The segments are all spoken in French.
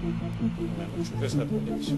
Je laisse la bonne émission.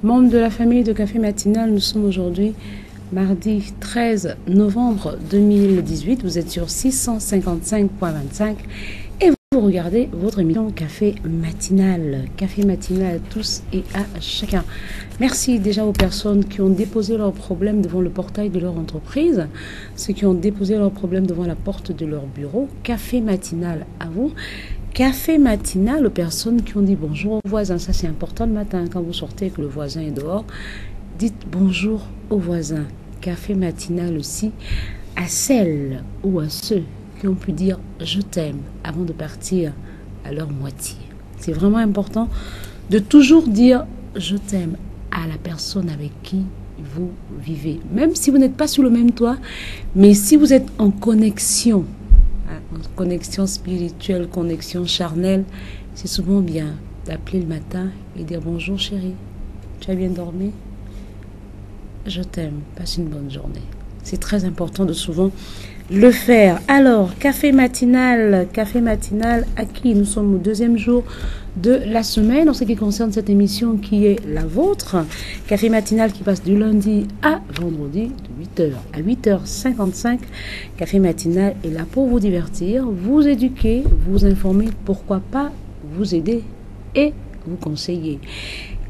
Membres de la famille de Café Matinal, nous sommes aujourd'hui mardi 13 novembre 2018. Vous êtes sur 655.25 et vous regardez votre émission Café Matinal. Café Matinal à tous et à chacun. Merci déjà aux personnes qui ont déposé leurs problèmes devant le portail de leur entreprise, ceux qui ont déposé leurs problèmes devant la porte de leur bureau. Café Matinal à vous. Café matinal aux personnes qui ont dit bonjour aux voisins. Ça, c'est important le matin quand vous sortez et que le voisin est dehors. Dites bonjour aux voisins. Café matinal aussi à celles ou à ceux qui ont pu dire je t'aime avant de partir à leur moitié. C'est vraiment important de toujours dire je t'aime à la personne avec qui vous vivez. Même si vous n'êtes pas sous le même toit, mais si vous êtes en connexion, connexion spirituelle, connexion charnelle, c'est souvent bien d'appeler le matin et dire bonjour chérie, tu as bien dormi? Je t'aime, passe une bonne journée. C'est très important de souvent le faire. Alors, café matinal à qui nous sommes au deuxième jour de la semaine en ce qui concerne cette émission qui est la vôtre. Café matinal qui passe du lundi à vendredi de 8h à 8h55. Café matinal est là pour vous divertir, vous éduquer, vous informer, pourquoi pas vous aider et vous conseiller.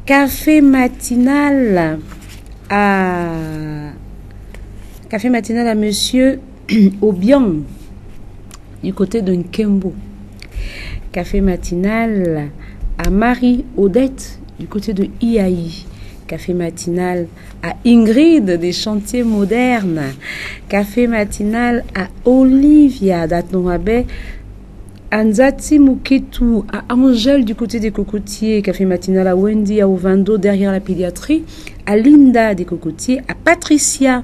Café matinal à monsieur Obiang du côté de Nkembo. Café matinal à Marie-Odette du côté de Iaï. Café matinal à Ingrid des chantiers modernes. Café matinal à Olivia d'Atonabé. Anzati Muketu à Angèle du côté des cocotiers. Café matinal à Wendy à Ovando derrière la pédiatrie. À Linda des cocotiers. À Patricia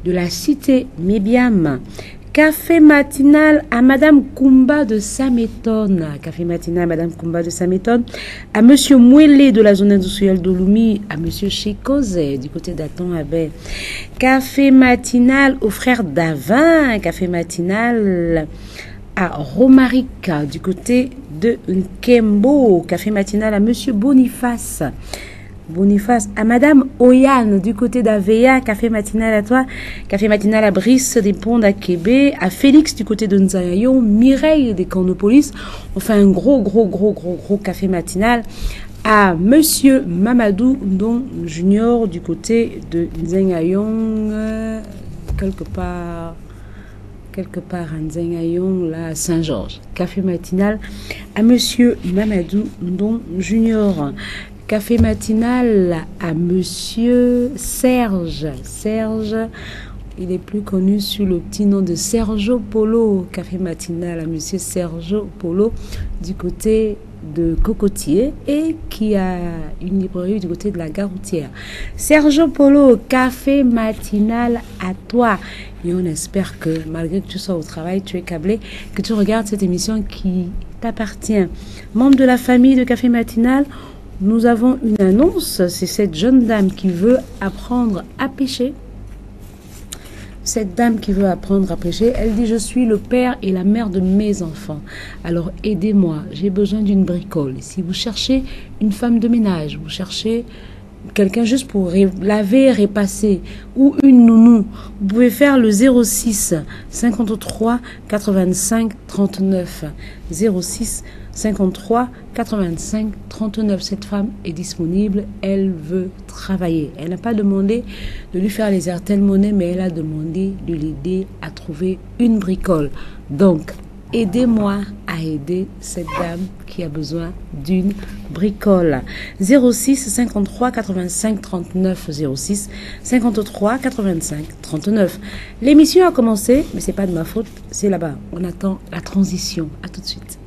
de la cité Mébiam. Café matinal à Madame Kumba de Saméton. Café matinal à Madame Kumba de Saméton. À Monsieur Mouélé de la zone industrielle d'Olumi. À Monsieur Chekose du côté d'Aton-Abé. Café matinal au frère Davin. Café matinal à Romarica du côté de Nkembo. Café matinal à Monsieur Boniface. À Madame Oyane du côté d'Avea. Café matinal à toi. Café matinal à Brice des Ponts d'Akébé. À Félix du côté de Nzayayon. Mireille des Cornopolis. On fait un gros café matinal à Monsieur Mamadou Ndon Junior du côté de Nzayayon. Quelque part quelque part à Nzengayon, là à Saint-Georges. Café matinal à Monsieur Mamadou Ndon Junior. Café matinal à Monsieur Serge. Serge, il est plus connu sous le petit nom de Sergio Polo. Café matinal à Monsieur Sergio Polo du côté de Cocotier et qui a une librairie du côté de la gare routière. Sergio Polo, café matinal à toi. Et on espère que malgré que tu sois au travail, tu es câblé, que tu regardes cette émission qui t'appartient. Membre de la famille de Café Matinal, nous avons une annonce. C'est cette jeune dame qui veut apprendre à pêcher. Cette dame qui veut apprendre à pêcher, elle dit: je suis le père et la mère de mes enfants. Alors aidez-moi, j'ai besoin d'une bricole. Si vous cherchez une femme de ménage, vous cherchez quelqu'un juste pour laver, repasser, ou une nounou, vous pouvez faire le 06 53 85 39. 06 53 85 39. Cette femme est disponible, elle veut travailler. Elle n'a pas demandé de lui faire les RTL Monnaie, mais elle a demandé de l'aider à trouver une bricole. Donc, aidez-moi à aider cette dame qui a besoin d'une bricole. 06 53 85 39. 06 53 85 39. L'émission a commencé, mais c'est pas de ma faute, c'est là-bas. On attend la transition. À tout de suite.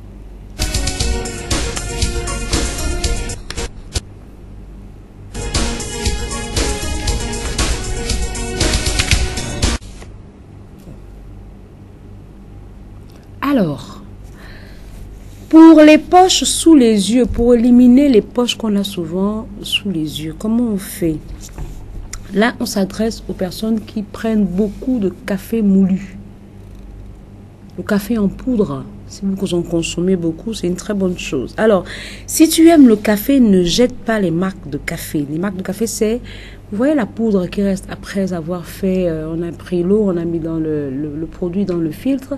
Alors, pour les poches sous les yeux, pour éliminer les poches qu'on a souvent sous les yeux, comment on fait? Là, on s'adresse aux personnes qui prennent beaucoup de café moulu. Le café en poudre, si vous en consommez beaucoup, c'est une très bonne chose. Alors, si tu aimes le café, ne jette pas les marques de café. Les marques de café, c'est, vous voyez la poudre qui reste après avoir fait, on a pris l'eau, on a mis dans le produit dans le filtre,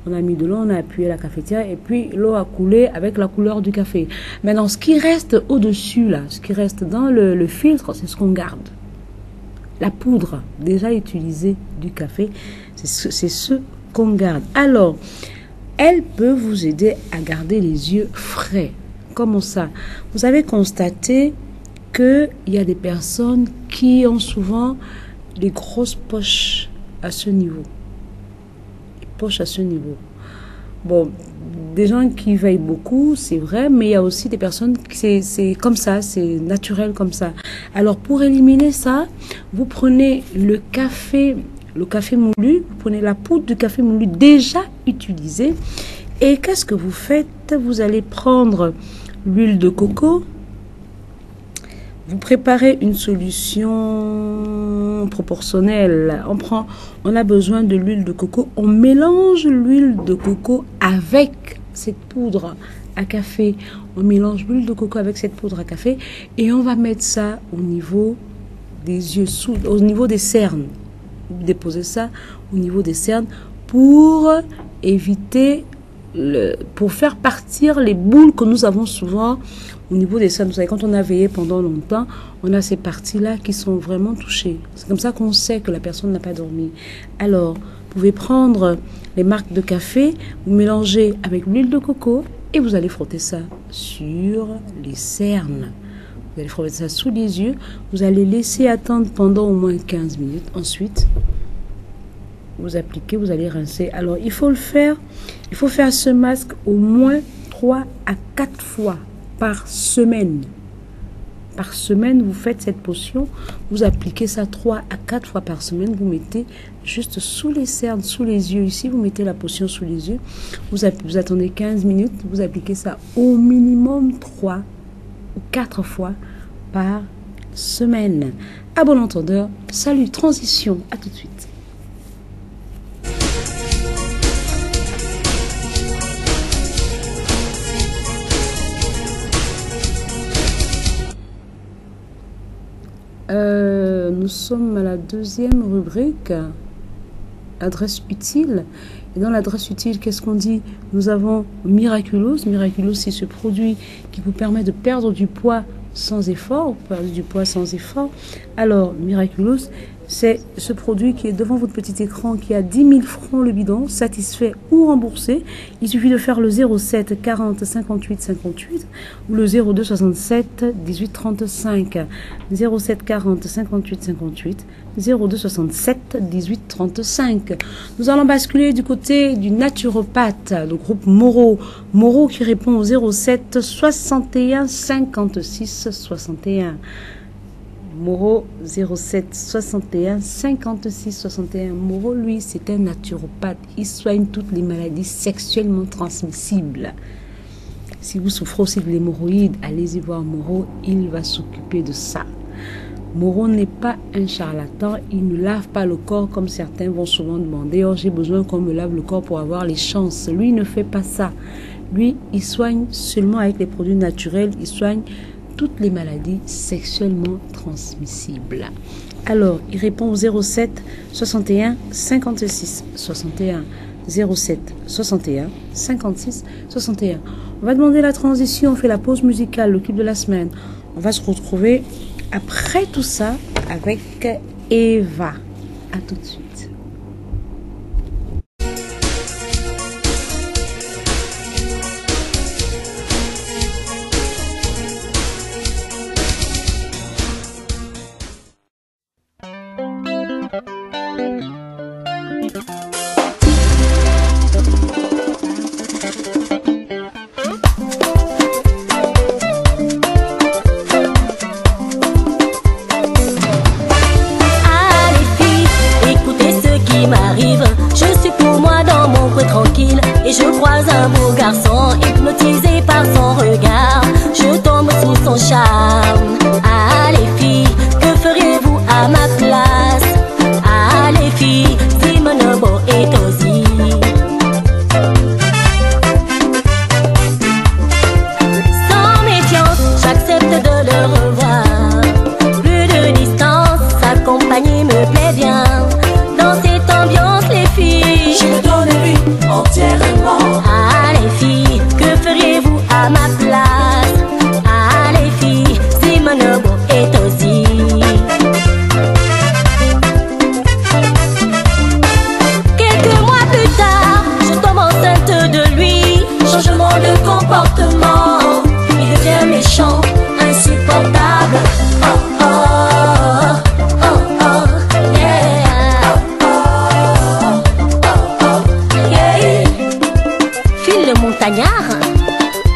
on a mis de l'eau, on a appuyé la cafetière et puis l'eau a coulé avec la couleur du café. Maintenant, ce qui reste au-dessus, là, ce qui reste dans le filtre, c'est ce qu'on garde. La poudre déjà utilisée du café, c'est ce qu'on garde. Alors, elle peut vous aider à garder les yeux frais. Comment ça? Vous avez constaté qu'il y a des personnes qui ont souvent des grosses poches à ce niveau. Poche à ce niveau. Bon, des gens qui veillent beaucoup, c'est vrai, mais il y a aussi des personnes qui c'est comme ça, c'est naturel comme ça. Alors pour éliminer ça, vous prenez le café moulu, vous prenez la poudre de café moulu déjà utilisée et qu'est-ce que vous faites? Vous allez prendre l'huile de coco. Vous préparez une solution proportionnelle. On a besoin de l'huile de coco. On mélange l'huile de coco avec cette poudre à café. On mélange l'huile de coco avec cette poudre à café et on va mettre ça au niveau des yeux, au niveau des cernes. Vous déposez ça au niveau des cernes pour éviter, pour faire partir les boules que nous avons souvent au niveau des cernes. Vous savez, quand on a veillé pendant longtemps, on a ces parties-là qui sont vraiment touchées. C'est comme ça qu'on sait que la personne n'a pas dormi. Alors, vous pouvez prendre les marques de café, vous mélangez avec l'huile de coco et vous allez frotter ça sur les cernes. Vous allez frotter ça sous les yeux. Vous allez laisser attendre pendant au moins 15 minutes. Ensuite, vous appliquez, vous allez rincer. Alors, il faut faire ce masque au moins 3 à 4 fois par semaine. Par semaine, vous faites cette potion, vous appliquez ça 3 à 4 fois par semaine, vous mettez juste sous les cernes, sous les yeux ici, vous mettez la potion sous les yeux, vous attendez 15 minutes, vous appliquez ça au minimum 3 ou 4 fois par semaine. À bon entendeur, salut, transition, à tout de suite. Nous sommes à la deuxième rubrique, adresse utile. Et dans l'adresse utile, qu'est-ce qu'on dit? Nous avons Miraculous. Miraculous, c'est ce produit qui vous permet de perdre du poids sans effort. Perdre du poids sans effort. Alors, Miraculous, c'est ce produit qui est devant votre petit écran qui a 10 000 francs le bidon, satisfait ou remboursé. Il suffit de faire le 07 40 58 58 ou le 02 67 18 35. 07 40 58 58, 02 67 18 35. Nous allons basculer du côté du naturopathe, le groupe Moreau. Moreau qui répond au 07 61 56 61. Moreau 07 61 56 61. Moreau, lui, c'est un naturopathe. Il soigne toutes les maladies sexuellement transmissibles. Si vous souffrez aussi de l'hémorroïde, allez-y voir Moreau, il va s'occuper de ça. Moreau n'est pas un charlatan, il ne lave pas le corps comme certains vont souvent demander. Oh, j'ai besoin qu'on me lave le corps pour avoir les chances. Lui, il ne fait pas ça. Lui, il soigne seulement avec les produits naturels, il soigne toutes les maladies sexuellement transmissibles. Alors, il répond au 07 61 56 61. 07 61 56 61. On va demander la transition, on fait la pause musicale, le clip de la semaine. On va se retrouver après tout ça avec Eva. À tout de suite.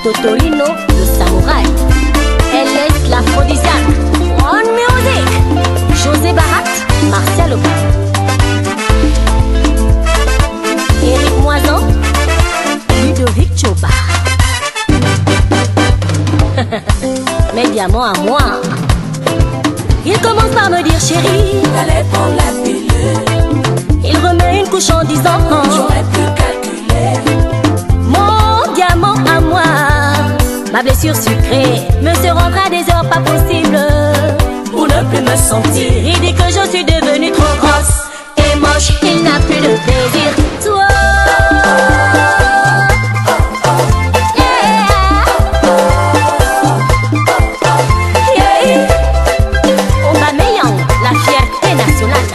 Totorino, le samouraï. Elle est l'aphrodisiaque. On music. José Barat, Martial Oba. Eric Moisan, Ludovic Choba. Mes diamants à moi. Il commence par me dire chérie, t'allais prendre la pilule. Il remet une couche en disant j'aurais pu calculer. Mon diamant à moi. Ma blessure sucrée me se rendra des heures pas possibles pour ne plus me sentir. Il dit que je suis devenue trop grosse et moche, il n'a plus de plaisir. Toi on va meilleur, la fierté nationale.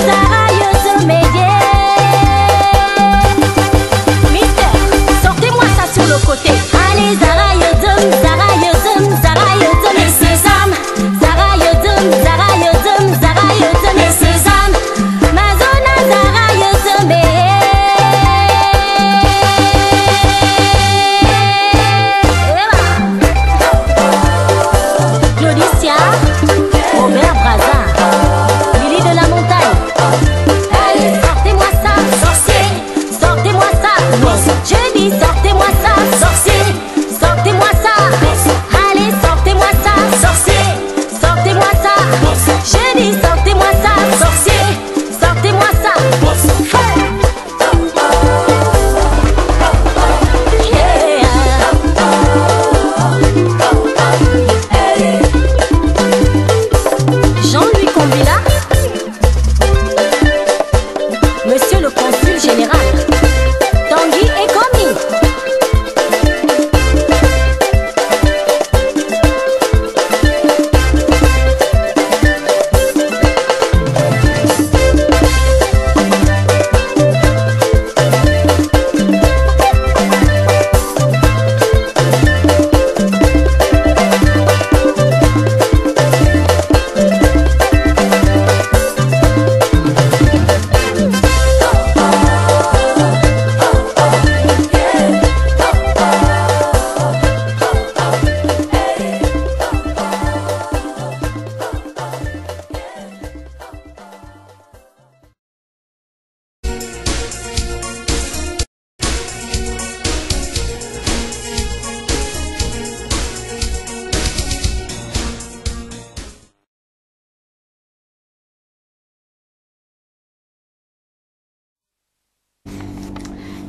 Zara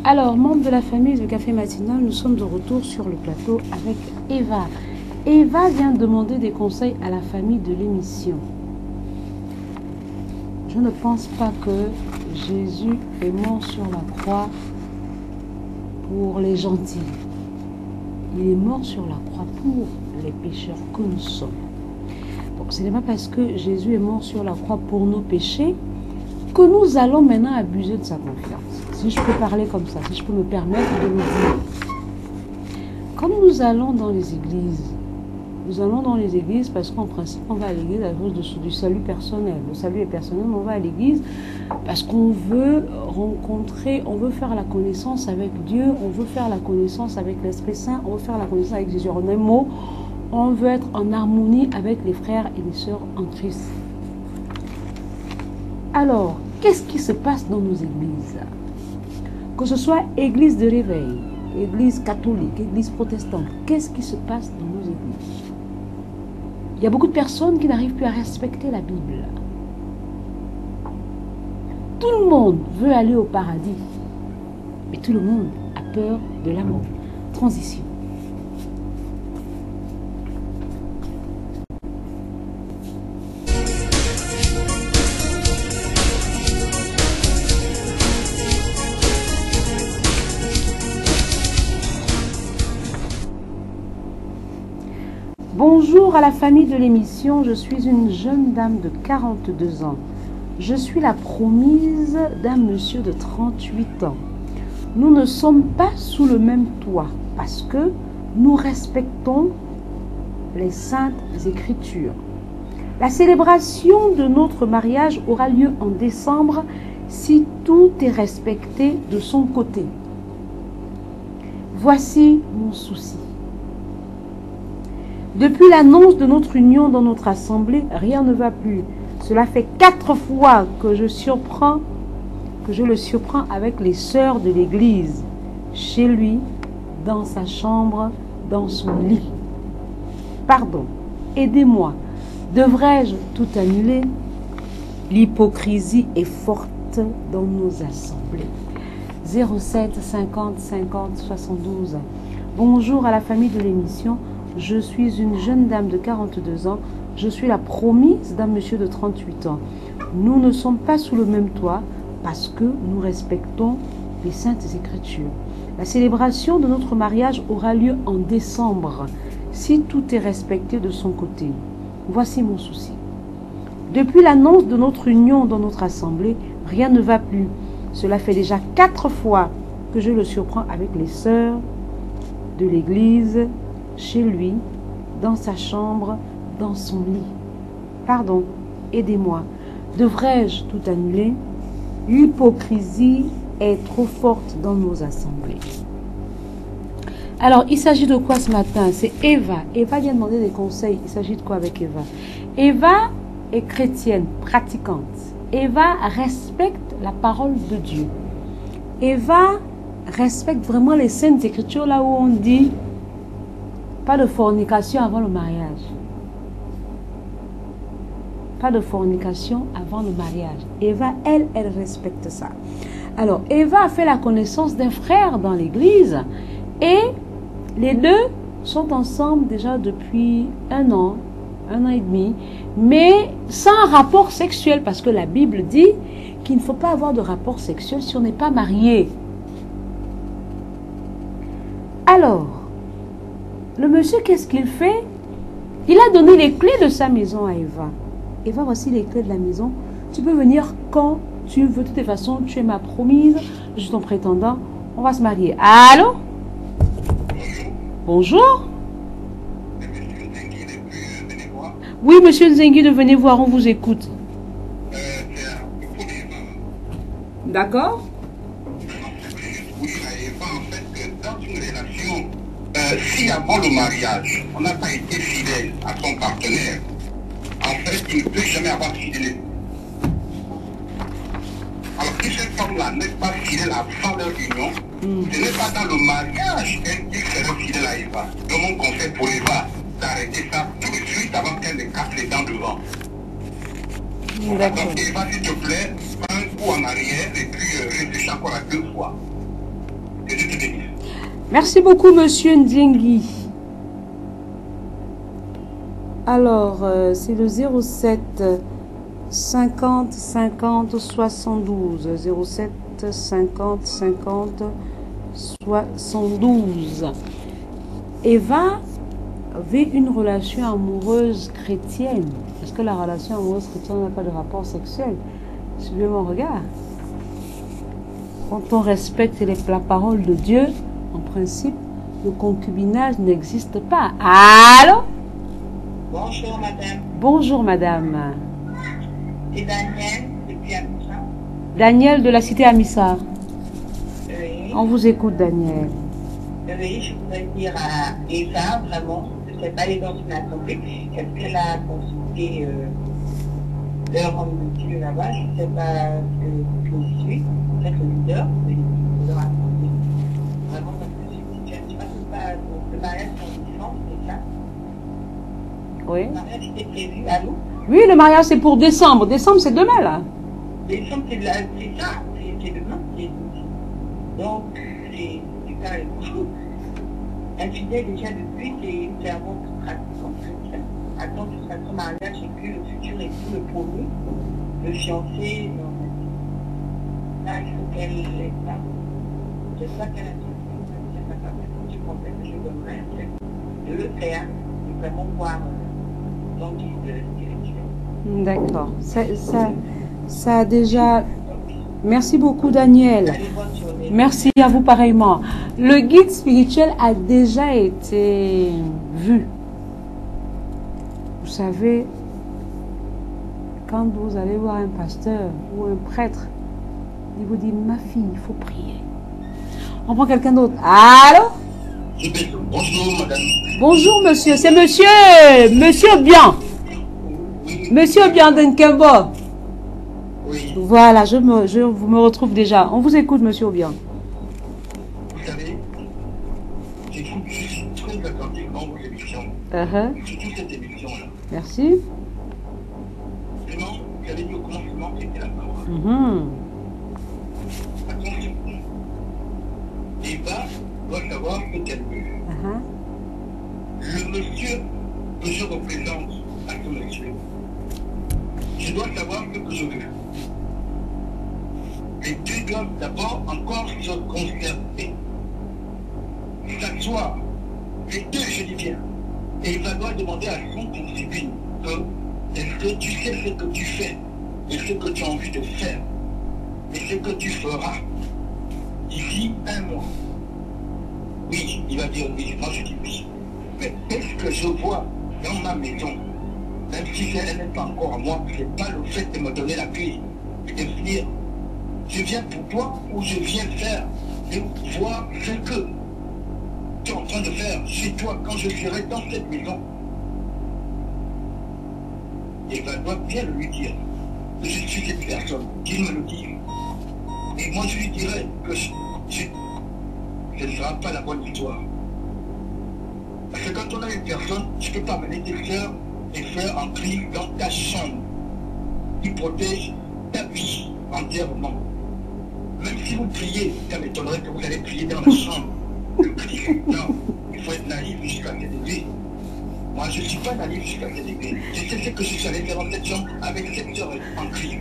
Alors, membres de la famille de Café Matinal, nous sommes de retour sur le plateau avec Eva. Eva vient demander des conseils à la famille de l'émission. Je ne pense pas que Jésus est mort sur la croix pour les gentils. Il est mort sur la croix pour les pécheurs que nous sommes. Bon, ce n'est pas parce que Jésus est mort sur la croix pour nos péchés que nous allons maintenant abuser de sa confiance. Si je peux parler comme ça, si je peux me permettre de le dire. Quand nous allons dans les églises, nous allons dans les églises parce qu'en principe, on va à l'église à cause du salut personnel. Le salut est personnel, mais on va à l'église parce qu'on veut rencontrer, on veut faire la connaissance avec Dieu, on veut faire la connaissance avec l'Esprit Saint, on veut faire la connaissance avec Jésus. En un mot, on veut être en harmonie avec les frères et les sœurs en Christ. Alors, qu'est-ce qui se passe dans nos églises? Que ce soit église de réveil, église catholique, église protestante, qu'est-ce qui se passe dans nos églises? Il y a beaucoup de personnes qui n'arrivent plus à respecter la Bible. Tout le monde veut aller au paradis, mais tout le monde a peur de la mort. Transition. Bonjour à la famille de l'émission, je suis une jeune dame de 42 ans. Je suis la promise d'un monsieur de 38 ans. Nous ne sommes pas sous le même toit parce que nous respectons les saintes écritures. La célébration de notre mariage aura lieu en décembre si tout est respecté de son côté. Voici mon souci. Depuis l'annonce de notre union dans notre assemblée, rien ne va plus. Cela fait 4 fois que je le surprends avec les sœurs de l'église, chez lui, dans sa chambre, dans son lit. Pardon, aidez-moi. Devrais-je tout annuler? L'hypocrisie est forte dans nos assemblées. 07 50 50 72. Bonjour à la famille de l'émission. Je suis une jeune dame de 42 ans. Je suis la promise d'un monsieur de 38 ans. Nous ne sommes pas sous le même toit parce que nous respectons les saintes écritures. La célébration de notre mariage aura lieu en décembre si tout est respecté de son côté. Voici mon souci. Depuis l'annonce de notre union dans notre assemblée, rien ne va plus. Cela fait déjà 4 fois que je le surprends avec les sœurs de l'église, chez lui, dans sa chambre, dans son lit. Pardon, aidez-moi. Devrais-je tout annuler? L'hypocrisie est trop forte dans nos assemblées. Alors, il s'agit de quoi ce matin? C'est Eva. Eva vient demander des conseils. Il s'agit de quoi avec Eva? Eva est chrétienne, pratiquante. Eva respecte la parole de Dieu. Eva respecte vraiment les saintes écritures là où on dit pas de fornication avant le mariage. Pas de fornication avant le mariage. Eva, elle respecte ça. Alors, Eva a fait la connaissance d'un frère dans l'église et les deux sont ensemble déjà depuis 1 an et demi, mais sans rapport sexuel parce que la Bible dit qu'il ne faut pas avoir de rapport sexuel si on n'est pas marié. Alors, le monsieur, qu'est-ce qu'il fait? Il a donné les clés de sa maison à Eva. Eva, voici les clés de la maison. Tu peux venir quand tu veux. De toute façon, tu es ma promise. Je suis ton prétendant. On va se marier. Allô? Bonjour. Oui, monsieur Nzengi, venez voir. On vous écoute. D'accord? Si avant le mariage, on n'a pas été fidèle à son partenaire, en fait, il ne peut jamais avoir fidélité. Alors, si cette femme-là n'est pas fidèle avant leur union, ce n'est pas dans le mariage qu'elle serait fidèle à Eva. Donc, mon conseil pour Eva, d'arrêter ça tout de suite avant qu'elle ne casse les dents devant. Donc, Eva, s'il te plaît, prends un coup en arrière et puis réfléchis encore à 2 fois. Que Dieu te bénisse. Merci beaucoup, monsieur Ndjengi. Alors, c'est le 07 50 50 72. 07 50 50 72. Eva vit une relation amoureuse chrétienne. Est-ce que la relation amoureuse chrétienne n'a pas de rapport sexuel? Suivez mon regard. Quand on respecte la parole de Dieu, en principe, le concubinage n'existe pas. Allô? Bonjour madame, Bonjour madame. c'est Daniel depuis Amissa. Daniel de la cité Amissa. Oui, On vous écoute, Daniel. oui, je voudrais dire à Eva, vraiment, je ne sais pas, elle est dans une assemblée. Est-ce qu'elle a consulté leur homme de Dieu là-bas? Je ne sais pas ce que je suis, peut-être le leader, mais je leur assemblée. Vraiment, parce que je ne sais pas, le mariage en décembre, c'est ça? Oui. Le mariage était prévu, allô? Oui, le mariage c'est pour décembre. Décembre c'est demain là. Décembre, c'est ça, c'est demain. Donc, c'est carrément infidèle déjà depuis, c'est une servante pratiquante chrétienne. Attends jusqu'à son mariage et puis le futur et tout le promis, le fiancé. Là, il faut qu'elle ait ça. J'espère qu'elle a dit que je donnerai de le faire, de vraiment voir son guide spirituel. D'accord. Ça a déjà... Merci beaucoup, Daniel. Allez, bonne journée. Merci à vous pareillement. Le guide spirituel a déjà été vu. Vous savez, quand vous allez voir un pasteur ou un prêtre, il vous dit, ma fille, il faut prier. On prend quelqu'un d'autre. Allô? Bonjour, madame. Bonjour, monsieur. C'est monsieur Bien. Oui, Monsieur Bien d'Nkembo. oui. Voilà, je me retrouve déjà. On vous écoute, monsieur Obian. Vous savez, j'écoute, je suis très attentivement vos émissions. Surtout cette émission-là. Merci. Vraiment, vous avez dit au commencement, c'était la parole. Attention. Eva doit savoir ce qu'elle veut. Le monsieur que je représente à ce monsieur, je dois savoir ce que je veux. Les deux doivent d'abord encore se concerter, s'asseoir, les deux, je dis bien, et il va devoir demander à son concubine que est-ce que tu sais ce que tu fais et ce que tu as envie de faire et ce que tu feras d'ici un mois. Oui, il va dire oui, moi je dis oui. Mais qu'est-ce que je vois dans ma maison, même si elle n'est pas encore à moi, c'est pas le fait de me donner la clé et de venir. Je viens pour toi ou je viens faire et voir ce que tu es en train de faire chez toi quand je serai dans cette maison. Et va doit bien lui dire que je suis cette personne, qu'il me le dise. Et moi je lui dirai que ce ne sera pas la bonne histoire. Parce que quand on a une personne, tu ne peux pas amener tes soeurs et faire entrer dans ta chambre qui protège ta vie entièrement. Même si vous priez, ça m'étonnerait que vous allez prier dans la chambre. Non, il faut être naïf jusqu'à ce degré. Moi, je ne suis pas naïf jusqu'à ce degré. Je sais ce que je suis allé faire dans cette chambre avec cette soeur en Christ.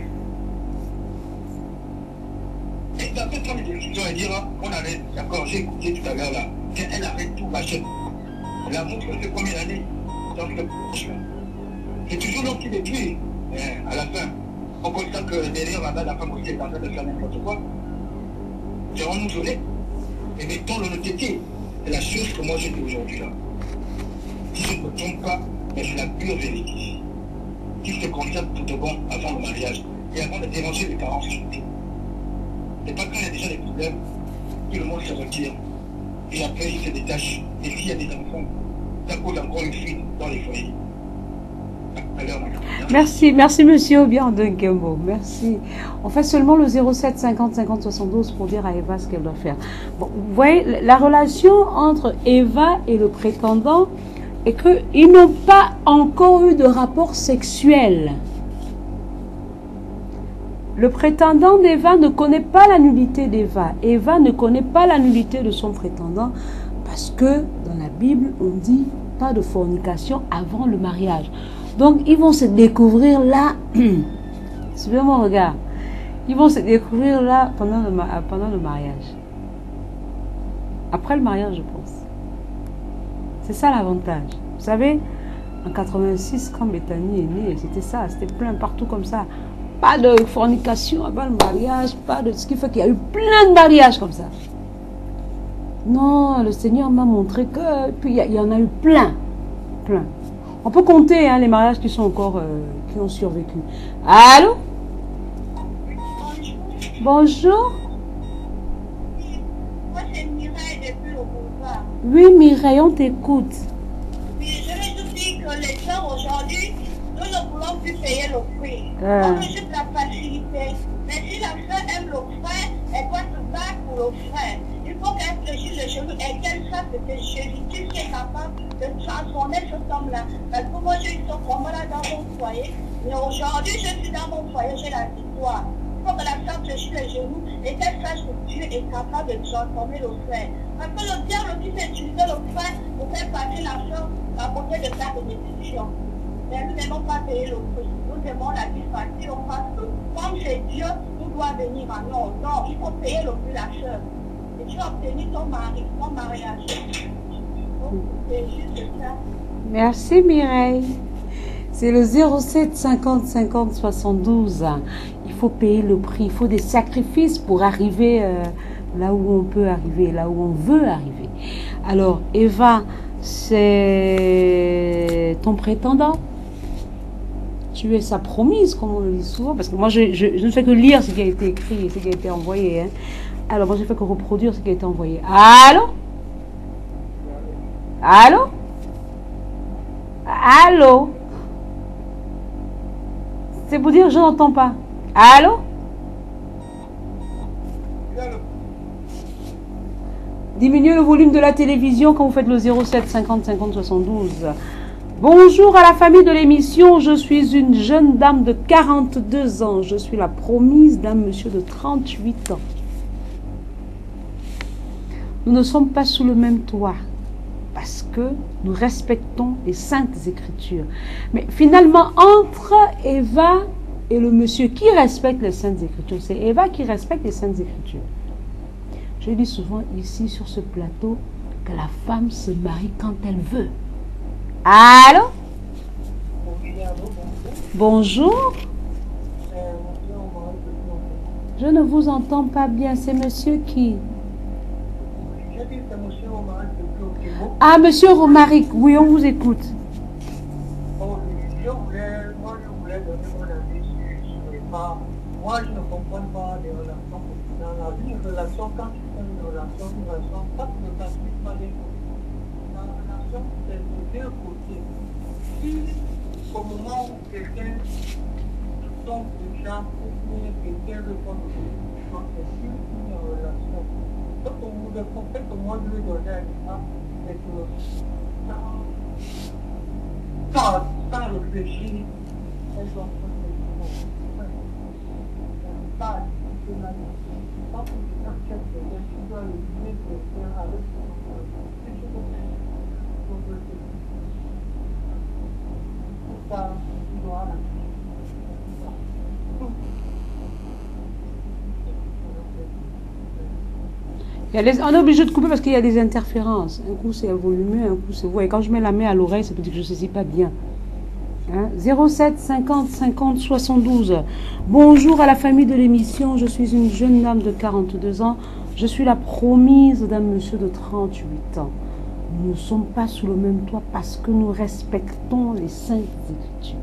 Et il va peut prendre des décisions et dire, on arrête, d'accord, j'ai écouté tout à l'heure là, elle arrête tout, machin. La montre, c'est combien d'années dans ce chemin. C'est toujours l'homme qui détruit. À la fin, on constate que derrière là-bas, la femme aussi est en train de faire n'importe quoi. Serons-nous honnêtes et mettons l'honnêteté. C'est la chose que moi je dis aujourd'hui là. Si je ne me trompe pas, mais c'est la pure vérité. Qui se concerne pour de bon avant le mariage et avant de déranger les parents surtout. C'est pas quand il y a déjà des problèmes que le monde se retire. Et après il se détache. Et s'il y a des enfants, ça cause encore une fuite dans les foyers. Merci monsieur Obian de Nkembo. Merci. On fait seulement le 07 50 50 72 pour dire à Eva ce qu'elle doit faire. Bon, vous voyez, la relation entre Eva et le prétendant est qu'ils n'ont pas encore eu de rapport sexuel. Le prétendant d'Eva ne connaît pas la nullité d'Eva. Eva ne connaît pas la nullité de son prétendant parce que dans la Bible, on dit pas de fornication avant le mariage. Donc, ils vont se découvrir là. Suivez mon regard. Ils vont se découvrir là pendant le mariage. Après le mariage, je pense. C'est ça l'avantage. Vous savez, en 86, quand Bethany est née, c'était ça. C'était plein partout comme ça. Pas de fornication avant le mariage. Pas de... Ce qui fait qu'il y a eu plein de mariages comme ça. Non, le Seigneur m'a montré que... Puis il y en a eu plein. Plein. On peut compter les mariages qui sont encore... qui ont survécu. Allô? Bonjour. Moi, c'est Mireille depuis le boulevard. Oui, Mireille, on t'écoute. Oui, je vais juste dire que les gens aujourd'hui, nous ne voulons plus payer le prix. On veut juste la facilité. Mais si la femme aime le frère, elle doit se battre pour le frère. Il faut qu'elle fléchisse le genou et qu'elle fasse de tes genoux. Tu es capable de transformer cet homme-là. Parce que moi, j'ai eu ce combat-là dans mon foyer. Mais aujourd'hui, je suis dans mon foyer, j'ai la victoire. Il faut que la femme fléchisse les genoux et qu'elle sache que Dieu est capable de transformer le frère. Parce que le diable qui s'est utilisé le frère pour faire passer la femme à côté de sa bénédiction. Mais nous n'aimons pas payer le prix. Nous aimons la vie facile. On pense que comme c'est Dieu, nous doit venir à nous. Non, il faut payer le prix la chair. Et tu as obtenu ton mariage. Donc, c'est juste ça. Merci Mireille. C'est le 07 50 50 72. Il faut payer le prix. Il faut des sacrifices pour arriver là où on peut arriver, là où on veut arriver. Alors, Eva, c'est ton prétendant. Tu es sa promise, comme on le dit souvent. Parce que moi, je ne fais que lire ce qui a été écrit et ce qui a été envoyé. Alors, moi, je ne fais que reproduire ce qui a été envoyé. Allô? Allô? Allô? C'est pour dire je n'entends pas. Allô? Diminuez le volume de la télévision quand vous faites le 07 50 50 72. Bonjour à la famille de l'émission. Je suis une jeune dame de 42 ans. Je suis la promise d'un monsieur de 38 ans. Nous ne sommes pas sous le même toit parce que nous respectons les saintes écritures. Mais finalement, entre Eva et le monsieur qui respecte les saintes écritures, c'est Eva qui respecte les saintes écritures. Je dis souvent ici sur ce plateau que la femme se marie quand elle veut. Allô? Bonjour. Je ne vous entends pas bien. C'est monsieur qui? Ah, monsieur Romaric, oui, on vous écoute. Moi, je ne comprends pas les relations. Dans la vie, une relation, quand tu fais une relation, pas que ne t'applique pas les choses. Dans la relation, c'est de deux côtés. Si, au moment où quelqu'un tombe déjà, ou bien quelqu'un répond aux questions, c'est sur une relation. Donc, le conseil que moi je lui donnais à l'État, c'est que sans réfléchir, elles ont fait des choses. Pas de la vie. Pas pour que quelqu'un tu dois le dire de faire avec ton enfant. Si tu veux faire, pour ça, tu dois la On est obligé de couper parce qu'il y a des interférences. Un coup c'est volumeux, un coup c'est voix. Et quand je mets la main à l'oreille, ça veut dire que je ne saisis pas bien. 07 50 50 72. Bonjour à la famille de l'émission. Je suis une jeune dame de 42 ans. Je suis la promise d'un monsieur de 38 ans. Nous ne sommes pas sous le même toit parce que nous respectons les saintes écritures.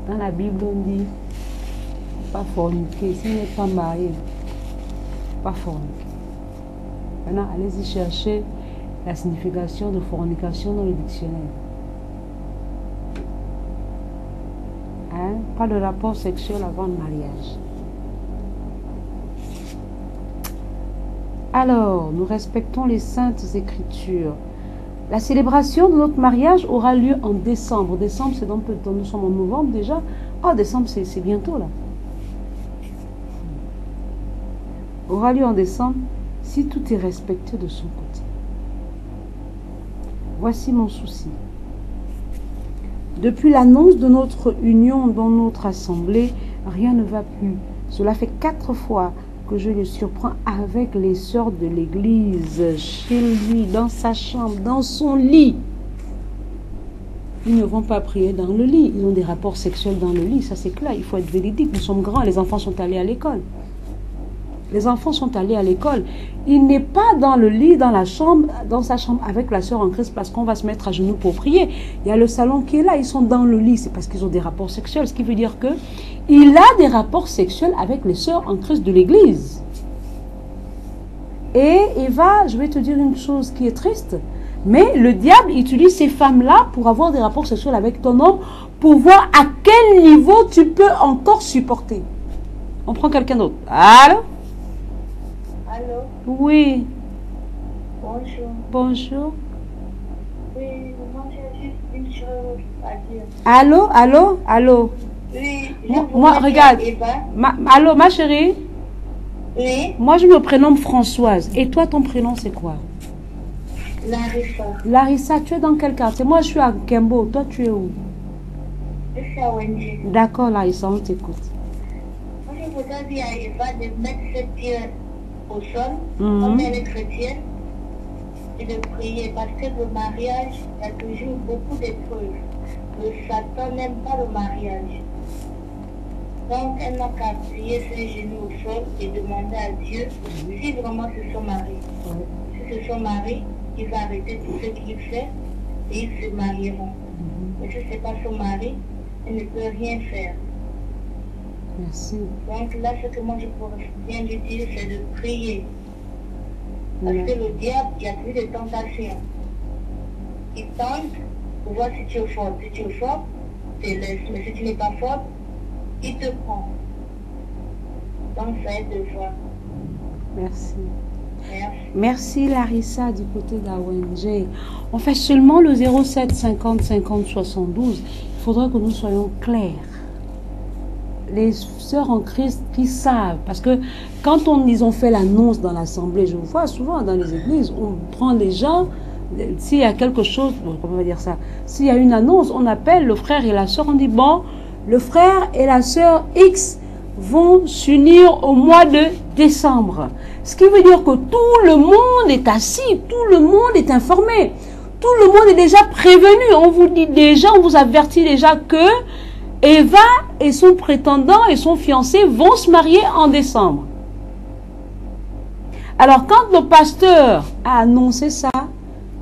Dans la Bible, on dit pas forniquer. S'il n'est pas marié, pas forniquer. Maintenant, allez-y chercher la signification de fornication dans le dictionnaire. Pas de rapport sexuel avant le mariage. Alors, nous respectons les saintes écritures. La célébration de notre mariage aura lieu en décembre. Décembre, c'est dans peu de temps. Nous sommes en novembre déjà. Oh, décembre, c'est bientôt là. aura lieu en décembre si tout est respecté de son côté. Voici mon souci. Depuis l'annonce de notre union dans notre assemblée, rien ne va plus. Cela fait 4 fois que je le surprends avec les sœurs de l'église, chez lui, dans sa chambre, dans son lit. Ils ne vont pas prier dans le lit. Ils ont des rapports sexuels dans le lit. Ça, c'est clair. Il faut être véridique. Nous sommes grands. Les enfants sont allés à l'école. Les enfants sont allés à l'école. Il n'est pas dans le lit, dans la chambre, dans sa chambre avec la sœur en Christ parce qu'on va se mettre à genoux pour prier. Il y a le salon qui est là. Ils sont dans le lit. C'est parce qu'ils ont des rapports sexuels. Ce qui veut dire que il a des rapports sexuels avec les sœurs en Christ de l'église. Et Eva, je vais te dire une chose qui est triste. Mais le diable utilise ces femmes-là pour avoir des rapports sexuels avec ton homme, pour voir à quel niveau tu peux encore supporter. On prend quelqu'un d'autre. Allô? Allô? Oui. Bonjour. Bonjour. Oui, moi j'ai juste une chose à dire. Allô? Allô? Allô? Oui, Moi, regarde. Eva. Allô, ma chérie? Oui, Moi, je me prénomme Françoise. Et toi, ton prénom, c'est quoi? Larissa. Larissa, tu es dans quel quartier? Moi, je suis à Kembo. Toi, tu es où? Je suis à Wendy. D'accord, Larissa, on t'écoute. Moi, je voudrais dire à Eva de mettre ses pieds au sol, Mhm. comme elle est chrétienne, et de prier. Parce que le mariage, il y a toujours beaucoup d'épreuves. Le Satan n'aime pas le mariage. Donc, elle n'a qu'à plier ses genoux au sol et demander à Dieu si vraiment c'est son mari. Si c'est son mari, il va arrêter tout ce qu'il fait et ils se marieront. Mais si ce n'est pas son mari, il ne peut rien faire. Merci. Donc là, ce que moi je pourrais bien lui dire, c'est de prier. Parce Ouais. que le diable, il y a plus de tentation. Il tente pour voir si tu es forte. Si tu es forte, tu te laisses. Mais si tu n'es pas forte, il te prend. Donc ça est de voir. Merci. Merci. Merci Larissa du côté d'AONG. On fait seulement le 07 50 50 72. Il faudra que nous soyons clairs. Les sœurs en Christ qui savent, parce que quand ils ont fait l'annonce dans l'assemblée, je vois souvent dans les églises, on prend les gens, s'il y a quelque chose, comment on va dire ça, s'il y a une annonce, on appelle le frère et la sœur, on dit bon, le frère et la sœur X vont s'unir au mois de décembre. Ce qui veut dire que tout le monde est assis, tout le monde est informé, tout le monde est déjà prévenu. On vous dit déjà, on vous avertit déjà que Eva et son prétendant et son fiancé vont se marier en décembre. Alors quand le pasteur a annoncé ça,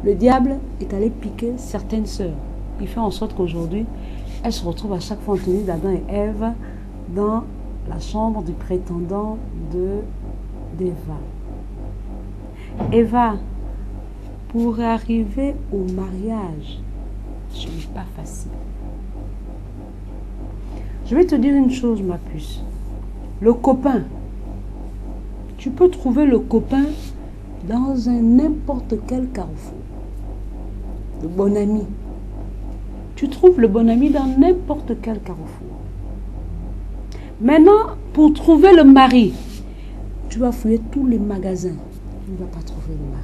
le diable est allé piquer certaines sœurs. Il fait en sorte qu'aujourd'hui, elles se retrouvent à chaque fois en tenue d'Adam et Ève dans la chambre du prétendant d'Eva. Eva, pour arriver au mariage, ce n'est pas facile. Je vais te dire une chose, ma puce. Le copain, tu peux trouver le copain dans n'importe quel carrefour. Le bon ami. Tu trouves le bon ami dans n'importe quel carrefour. Maintenant, pour trouver le mari, tu vas fouiller tous les magasins. Tu ne vas pas trouver le mari.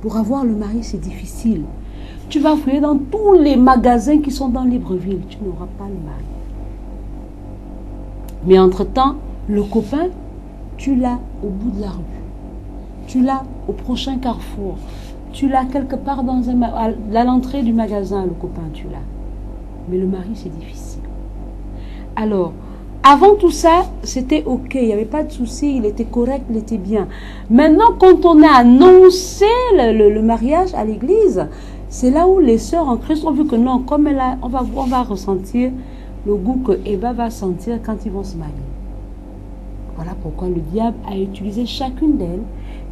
Pour avoir le mari, c'est difficile. Tu vas fouiller dans tous les magasins qui sont dans Libreville. Tu n'auras pas le mari. Mais entre-temps, le copain, tu l'as au bout de la rue. Tu l'as au prochain carrefour. Tu l'as quelque part à l'entrée du magasin, le copain, tu l'as. Mais le mari, c'est difficile. Alors, avant tout ça, c'était ok. Il n'y avait pas de souci. Il était correct, il était bien. Maintenant, quand on a annoncé le mariage à l'église, c'est là où les sœurs en Christ ont vu que non, comme on va ressentir le goût que Eva va sentir quand ils vont se marier. Voilà pourquoi le diable a utilisé chacune d'elles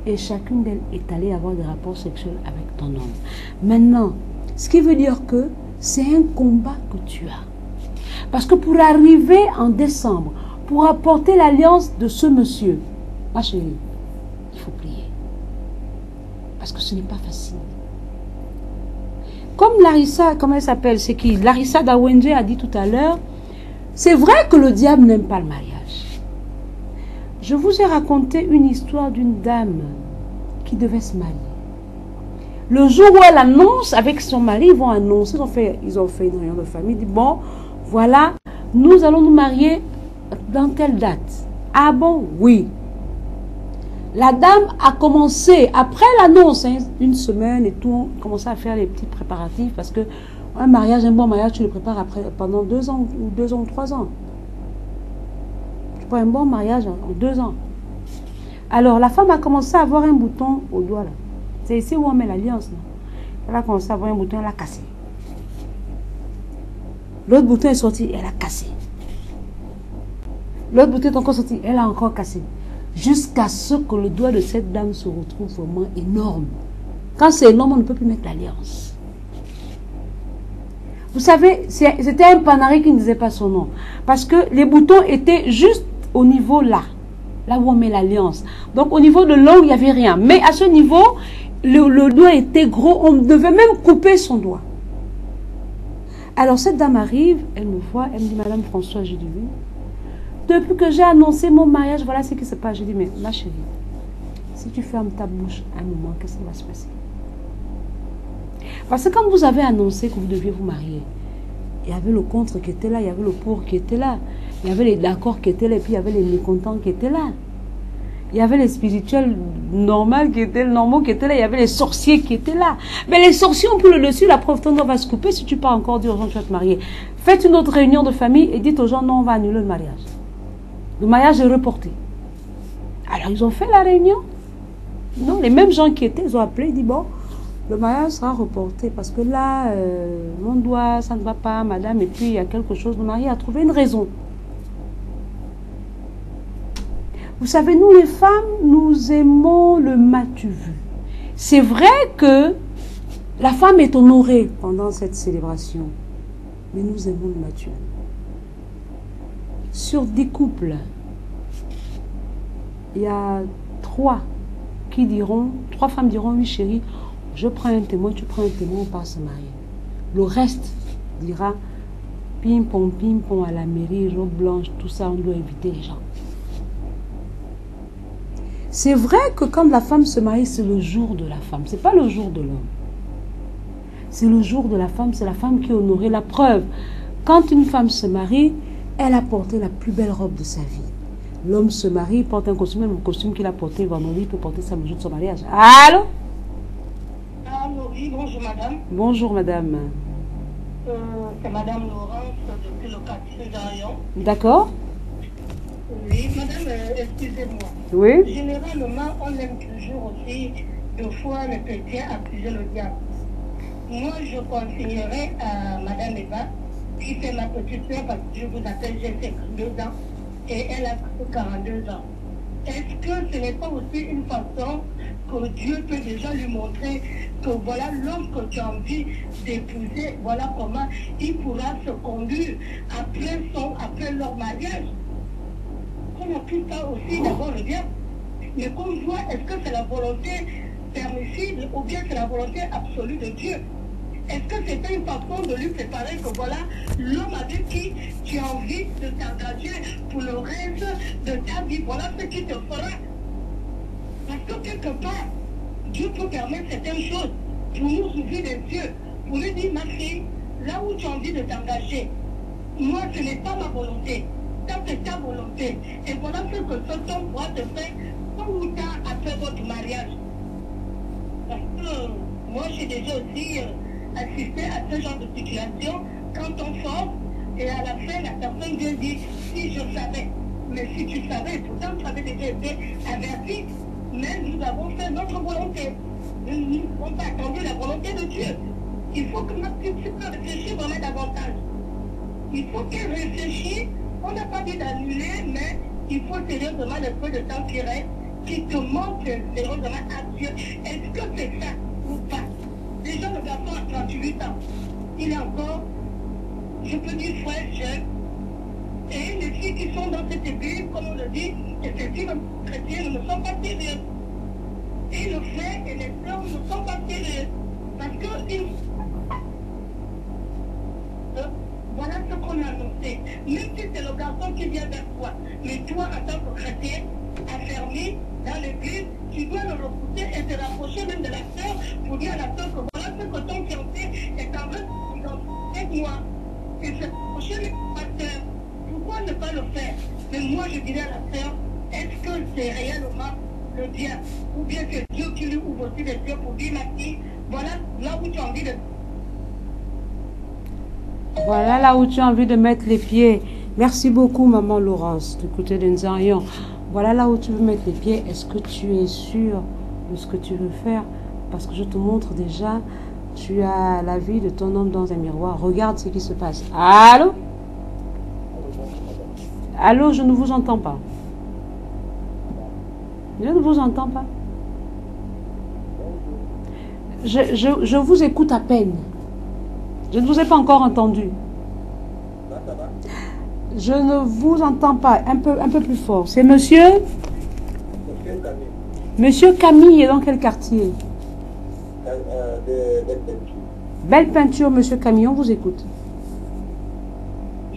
et chacune d'elles est allée avoir des rapports sexuels avec ton homme. Maintenant, ce qui veut dire que c'est un combat que tu as. Parce que pour arriver en décembre, pour apporter l'alliance de ce monsieur, ma chérie, il faut prier. Parce que ce n'est pas facile. Comme Larissa, comment elle s'appelle, c'est qui? Larissa d'Awenge a dit tout à l'heure, c'est vrai que le diable n'aime pas le mariage. Je vous ai raconté une histoire d'une dame qui devait se marier. Le jour où elle annonce avec son mari, ils vont annoncer, ils ont fait une réunion de famille, ils disent bon, voilà, nous allons nous marier dans telle date. Ah bon? Oui. La dame a commencé, après l'annonce, hein, une semaine et tout, commencé à faire les petits préparatifs parce que un mariage, un bon mariage, tu le prépares après, pendant 2 ans ou 3 ans. Tu prends un bon mariage en 2 ans. Alors, la femme a commencé à avoir un bouton au doigt là. C'est ici où on met l'alliance. Elle a commencé à avoir un bouton, elle a cassé. L'autre bouton est sorti, elle a cassé. L'autre bouton est encore sorti, elle a encore cassé. Jusqu'à ce que le doigt de cette dame se retrouve vraiment énorme. Quand c'est énorme, on ne peut plus mettre l'alliance. Vous savez, c'était un panari qui ne disait pas son nom. Parce que les boutons étaient juste au niveau là. Là où on met l'alliance. Donc au niveau de l'ongle, il n'y avait rien. Mais à ce niveau, le doigt était gros. On devait même couper son doigt. Alors cette dame arrive, elle me voit, elle me dit, Madame François, j'ai dit oui. Depuis que j'ai annoncé mon mariage, voilà ce qui se passe. J'ai dit, mais ma chérie, si tu fermes ta bouche un moment, qu'est-ce qui va se passer? Parce que quand vous avez annoncé que vous deviez vous marier, il y avait le contre qui était là, il y avait le pour qui était là, il y avait les d'accord qui étaient là, et puis il y avait les mécontents qui étaient là. Il y avait les spirituels normaux qui étaient là, il y avait les sorciers qui étaient là. Mais les sorciers ont pris le dessus, la preuve, ton doigt va se couper si tu pars encore dire aux gens que tu vas te marier. Faites une autre réunion de famille et dites aux gens, non, on va annuler le mariage. Le mariage est reporté. Alors ils ont fait la réunion. Non, les mêmes gens qui étaient, ils ont appelé, ils disent, bon, le mariage sera reporté parce que là, mon doigt, ça ne va pas, madame, et puis il y a quelque chose, le mari a trouvé une raison. Vous savez, nous les femmes, nous aimons le m'as-tu vu. C'est vrai que la femme est honorée pendant cette célébration, mais nous aimons le m'as-tu vu. Sur 10 couples, il y a 3 femmes diront, oui chérie, je prends un témoin, tu prends un témoin, on part se marier. Le reste dira, ping-pong à la mairie, robe blanche, tout ça, on doit éviter les gens. C'est vrai que quand la femme se marie, c'est le jour de la femme, c'est pas le jour de l'homme. C'est le jour de la femme, c'est la femme qui est honorée. La preuve, quand une femme se marie, elle a porté la plus belle robe de sa vie. L'homme se marie, il porte un costume, même le costume qu'il a porté vendredi, il peut porter ça le jour de son mariage. Allô? Allô, oui, bonjour madame. Bonjour madame. C'est madame Laurence depuis le quartier d'Arion. D'accord? Oui, madame, excusez-moi. Oui? Généralement, on aime toujours aussi, deux fois les chrétiens accuser le diable. Moi, je conseillerais à madame Eva, qui fait ma petite soeur, parce que je vous appelle, j'ai 52 ans, et elle a 42 ans. Est-ce que ce n'est pas aussi une façon que Dieu peut déjà lui montrer que voilà l'homme que tu as envie d'épouser, voilà comment il pourra se conduire après leur mariage? On accuse ça aussi d'abord le diable. Mais comme je vois, est-ce que c'est la volonté permissible ou bien c'est la volonté absolue de Dieu? Est-ce que c'est pas une façon de lui préparer que voilà l'homme avec qui tu as envie de t'engager pour le reste de ta vie, voilà ce qui te fera? Parce que quelque part, Dieu peut permettre certaines choses pour nous ouvrir les yeux, pour lui dire, ma fille, là où tu as envie de t'engager, moi ce n'est pas ma volonté, ça c'est ta volonté. Et voilà ce que ce homme pourra te faire tôt ou tard après votre mariage. Parce que moi j'ai déjà aussi assisté à ce genre de situation quand on sort et à la fin la personne vient dire si je savais. Mais si tu savais, pourtant tu avais déjà été averti, mais nous avons fait notre volonté. Nous n'avons pas attendu la volonté de Dieu. Il faut que notre petite puisse réfléchir vraiment davantage. Il faut qu'elle réfléchisse. On n'a pas dit d'annuler, mais il faut sérieusement le peu de temps qui reste, qui te montre sérieusement à Dieu. Est-ce que c'est ça ou pas? Déjà, le garçon a 38 ans. Il est encore, je peux dire, frère jeune. Et les filles qui sont dans cette église, comme on le dit, effectivement, chrétiens ne sont pas sérieux. Et le frère et les sœurs ne sont pas sérieux. Parce que voilà ce qu'on a annoncé. Même si c'est le garçon qui vient vers toi, mais toi, en tant que chrétien, affermi dans l'église, tu dois le repousser et te rapprocher même de la sœur pour dire à la sœur que voilà ce que ton fiancé est en train de moi. Et se rapprocher avec ma sœur. Pourquoi ne pas le faire? Mais moi je dirais à la sœur, est-ce que c'est réellement le bien? Ou bien c'est Dieu qui lui ouvre aussi les yeux pour dire ma fille, voilà là où tu as envie de... Voilà là où tu as envie de mettre les pieds. Merci beaucoup, maman Laurence, du côté de Nzarion. Voilà là où tu veux mettre les pieds. Est-ce que tu es sûr de ce que tu veux faire? Parce que je te montre déjà, tu as la vie de ton homme dans un miroir. Regarde ce qui se passe. Allô? Allô, je ne vous entends pas. Je ne vous entends pas. Je vous écoute à peine. Je ne vous ai pas encore entendu. Je ne vous entends pas. Un peu plus fort. C'est monsieur? Monsieur Camille est dans quel quartier? Belle peinture, monsieur Camille, on vous écoute.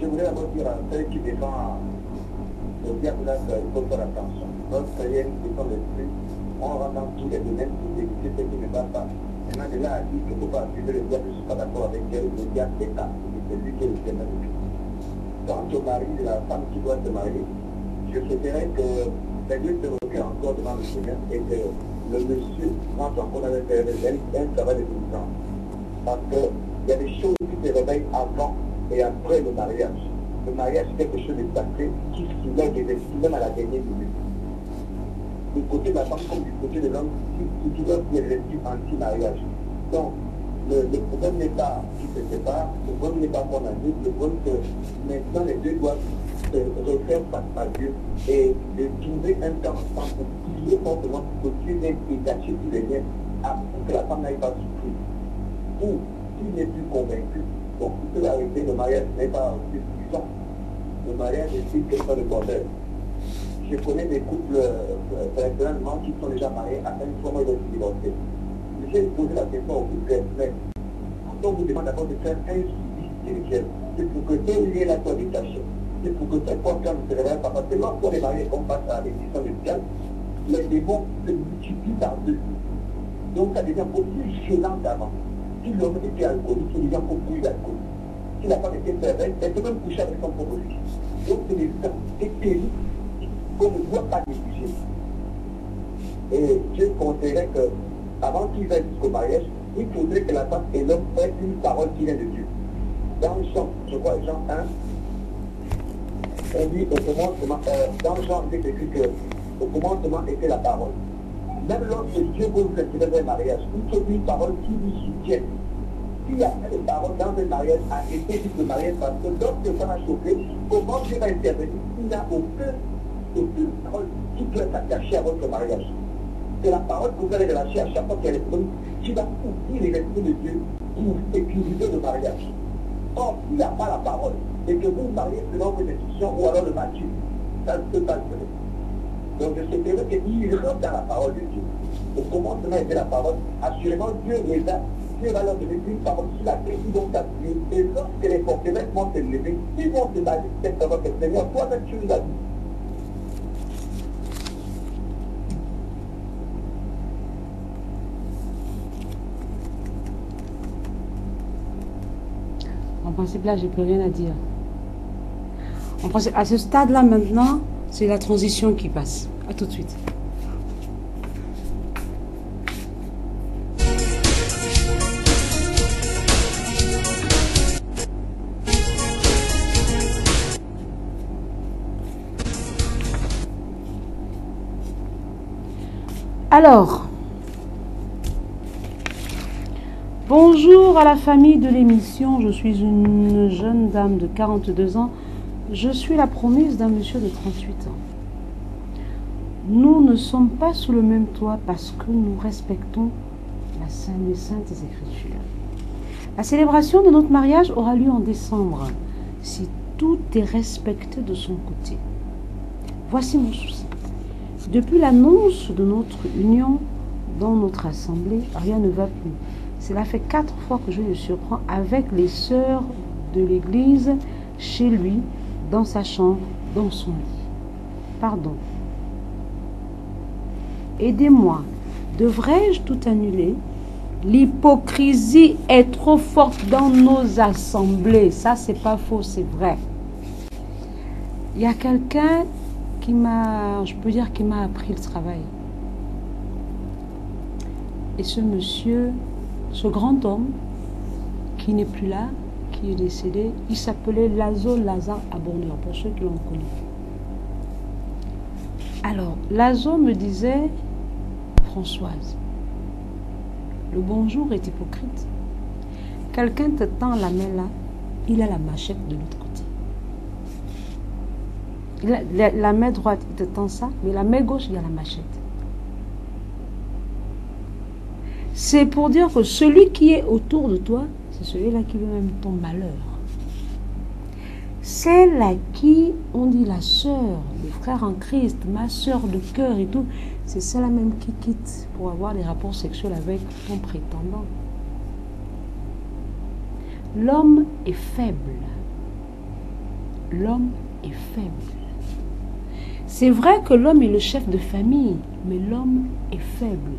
Je voulais d'abord dire à ceux qui défendent le diable, il faut faire attention. Lorsqu'il y a une question de plus, on rentre dans tous les domaines pour éviter ce qui ne va pas. Maintenant, de là à dire qu'il ne faut pas suivre le diable, je ne suis pas d'accord avec elle. Le diable est là. C'est lui qui est le diable. Quant au mari de la femme qui doit se marier, je souhaiterais que les deux se recueillent encore devant le Seigneur et que le monsieur rentre encore avec un travail de diligence. Parce qu'il y a des choses qui se réveillent avant et après le mariage. Le mariage, c'est quelque chose de sacré qui soulève des esprits même à la dernière minute. Du côté de la femme comme du côté de l'homme, qui doit être des esprits anti-mariage. Donc, le problème n'est pas qui se sépare, le problème n'est pas qu'on annule, le problème que maintenant les deux doivent se refaire face à Dieu et de trouver un temps ensemble pour prier fortement pour que Dieu vienne détacher tous les liens afin que la femme n'aille pas souffrir. Ou, s'il n'est plus convaincu, bon, il peut arrêter, le mariage n'est pas suffisant. Le mariage est une question de bordel. Je connais des couples personnellement qui sont déjà mariés à peine 3 mois de divorcer. J'ai posé la question au couple mais quand on vous demande d'abord de faire un suivi spirituel, c'est pour que ce lien-là soit détaché. C'est pour que cette porte-là ne se réveille pas. Parce que lorsqu'on est marié et qu'on passe à l'existence du diable, les démons se multiplient par deux. Donc ça devient beaucoup plus violent d'avant. Si l'homme était alcoolique, il devient beaucoup plus alcoolique. Si la femme était perverse, elle peut même coucher avec son propre fils. Donc c'est des actes terribles qu'on ne doit pas négliger. Et je conseillerais que, avant qu'il aille jusqu'au mariage, il faudrait que la femme et l'homme fassent une parole qui vient de Dieu. Dans Jean, je crois, Jean 1, on dit au commencement, dans Jean, il est écrit que au commencement était la parole. Même lorsque Dieu vous fait un mariage, il faut une parole qui vous soutienne. S'il y a pas de parole dans un mariage, arrêtez vite le mariage parce que lorsque ça va chauffer, comment Dieu va intervenir? Il n'y a aucune parole qui peut être attachée à votre mariage. C'est la parole que vous allez relâcher à chaque fois qu'il y a des problèmes qui va ouvrir les esprits de Dieu pour sécuriser le mariage. Or, s'il n'y a pas la parole et que vous mariez selon vos instructions ou alors le matin, ça ne peut pas se faire. Donc je souhaiterais qu'il rentre dans la parole de Dieu. Au commencement était la parole. Assurément, Dieu les a. Dieu va leur donner une parole sur laquelle ils vont s'appuyer. Et lorsque les forteresses vont se lever, ils vont se baser cette parole que Seigneur, toi-même tu nous as dit. En principe, là, j'ai plus rien à dire. En principe, à ce stade-là, maintenant, c'est la transition qui passe. À tout de suite. Alors, bonjour à la famille de l'émission. Je suis une jeune dame de 42 ans. Je suis la promise d'un monsieur de 38 ans. Nous ne sommes pas sous le même toit parce que nous respectons les saintes écritures. La célébration de notre mariage aura lieu en décembre, si tout est respecté de son côté. Voici mon souci. Depuis l'annonce de notre union dans notre assemblée, rien ne va plus. Cela fait 4 fois que je le surprends avec les sœurs de l'église, chez lui, dans sa chambre, dans son lit. Pardon. aidez-moi. Devrais-je tout annuler? L'hypocrisie est trop forte dans nos assemblées. Ça, c'est pas faux, c'est vrai. Il y a quelqu'un qui m'a, je peux dire, qui m'a appris le travail. Et ce monsieur, ce grand homme, qui n'est plus là, qui est décédé, il s'appelait Lazo Lazare Abonneur, pour ceux qui l'ont connu. Alors, Lazo me disait, Françoise, le bonjour est hypocrite. Quelqu'un te tend la main là, il a la machette de l'autre côté. La main droite, il te tend ça, mais la main gauche, il y a la machette. C'est pour dire que celui qui est autour de toi, c'est celui-là qui veut même ton malheur. Celle à qui on dit la sœur, le frère en Christ, ma sœur de cœur et tout, c'est celle-là même qui quitte pour avoir des rapports sexuels avec ton prétendant. L'homme est faible. L'homme est faible. C'est vrai que l'homme est le chef de famille, mais l'homme est faible.